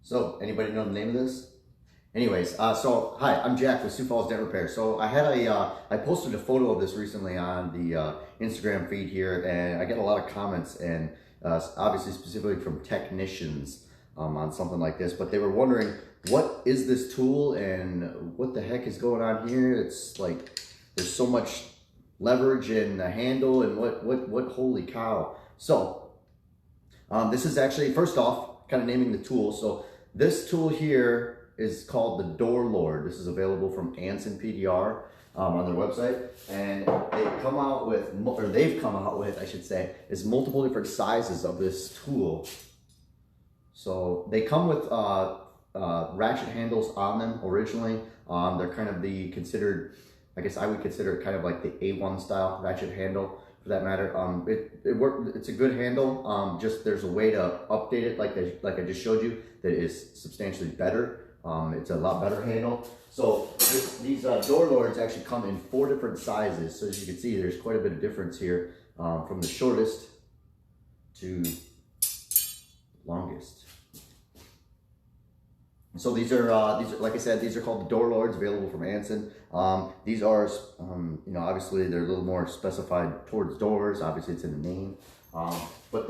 So, anybody know the name of this? Anyways, so hi, I'm Jack with Sioux Falls Dent Repair. So I had I posted a photo of this recently on the Instagram feed here, and I get a lot of comments, and obviously specifically from technicians on something like this. But they were wondering, what is this tool and what the heck is going on here? It's like there's so much leverage in the handle, and what holy cow. So this is actually, first off, kind of naming the tool. So this tool here is called the Door Lord. This is available from Anson PDR on their website, and they've come out with, I should say, is multiple different sizes of this tool. So they come with ratchet handles on them originally. They're kind of considered, I guess I would consider it kind of like the A1 style ratchet handle, for that matter. It's a good handle. Just there's a way to update it, like I just showed you, that is substantially better. It's a lot better handle. So these Door Lords actually come in 4 different sizes. So as you can see, there's quite a bit of difference here, from the shortest to longest. So these are like I said, these are called the Door Lords, available from Anson. These are, you know, obviously they're a little more specified towards doors. Obviously it's in the name. But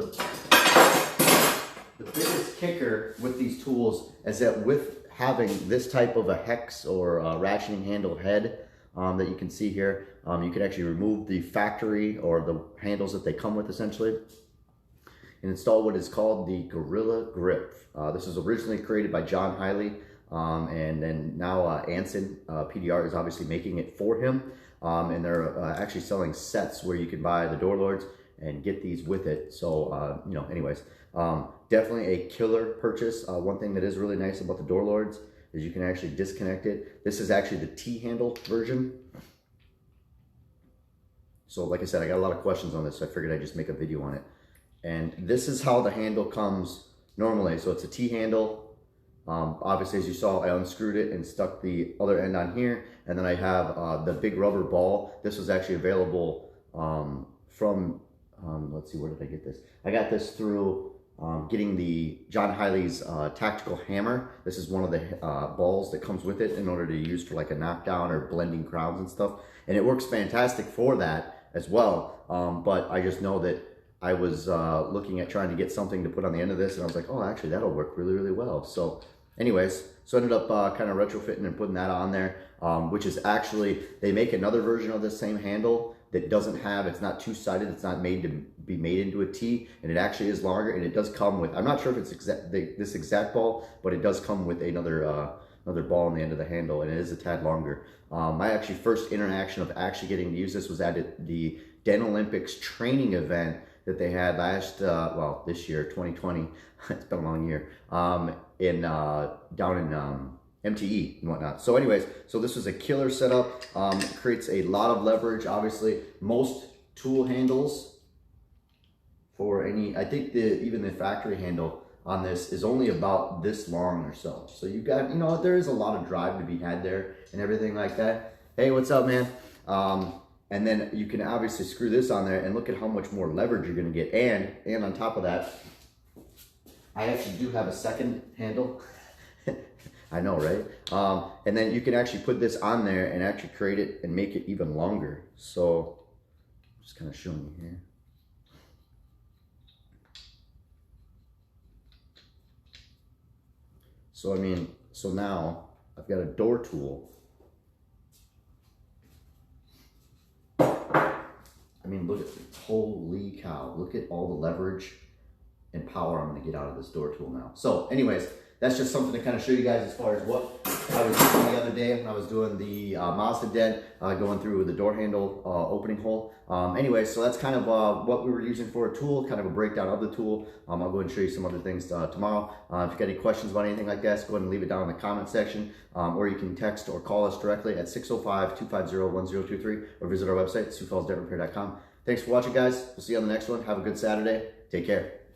the biggest kicker with these tools is that with having this type of a hex or a ratcheting handle head that you can see here, you can actually remove the factory or the handles that they come with, essentially, and install what is called the Guerrilla Grip. This was originally created by John Hiley, and then now Anson PDR is obviously making it for him, and they're actually selling sets where you can buy the Door Lords and get these with it. So you know, anyways, definitely a killer purchase. One thing that is really nice about the Door Lords is you can actually disconnect it. This is actually the T-handle version. So like I said, I got a lot of questions on this, so I figured I'd just make a video on it. And this is how the handle comes normally. So it's a T-handle. Obviously, as you saw, I unscrewed it and stuck the other end on here. And then I have the big rubber ball. This was actually available from, let's see, where did I get this? I got this through getting the John Hiley's tactical hammer. This is one of the balls that comes with it in order to use for like a knockdown or blending crowns and stuff. And it works fantastic for that as well. But I just know that I was looking at trying to get something to put on the end of this, and I was like, oh, actually that'll work really, really well. So anyways, so I ended up kind of retrofitting and putting that on there, which is actually, they make another version of this same handle that doesn't have, it's not two-sided, it's not made to be made into a T, and it actually is longer, and it does come with, I'm not sure if it's this exact ball, but it does come with another ball on the end of the handle, and it is a tad longer. My actually first interaction of actually getting to use this was at the Dent Olympics Training Event that they had well, this year, 2020, it's been a long year, down in MTE and whatnot. So anyways, so this was a killer setup. Creates a lot of leverage. Obviously, most tool handles for any, I think even the factory handle on this is only about this long or so. So you got, you know, there is a lot of drive to be had there and everything like that. Hey, what's up, man? And then you can obviously screw this on there and look at how much more leverage you're gonna get. And on top of that, I actually do have a second handle. I know, right? And then you can actually put this on there and actually create it and make it even longer. So I'm just kind of showing you here. So I mean, so now I've got a door tool. I mean, look at this, holy cow. Look at all the leverage and power I'm gonna get out of this door tool now. So anyways, that's just something to kind of show you guys as far as what I was doing the other day when I was doing the Mazda dent, going through the door handle opening hole. Anyway, so that's kind of what we were using for a tool, kind of a breakdown of the tool. I'll go ahead and show you some other things tomorrow. If you've got any questions about anything like this, go ahead and leave it down in the comment section, or you can text or call us directly at 605-250-1023, or visit our website, SiouxFallsDentRepair.com. Thanks for watching, guys. We'll see you on the next one. Have a good Saturday. Take care.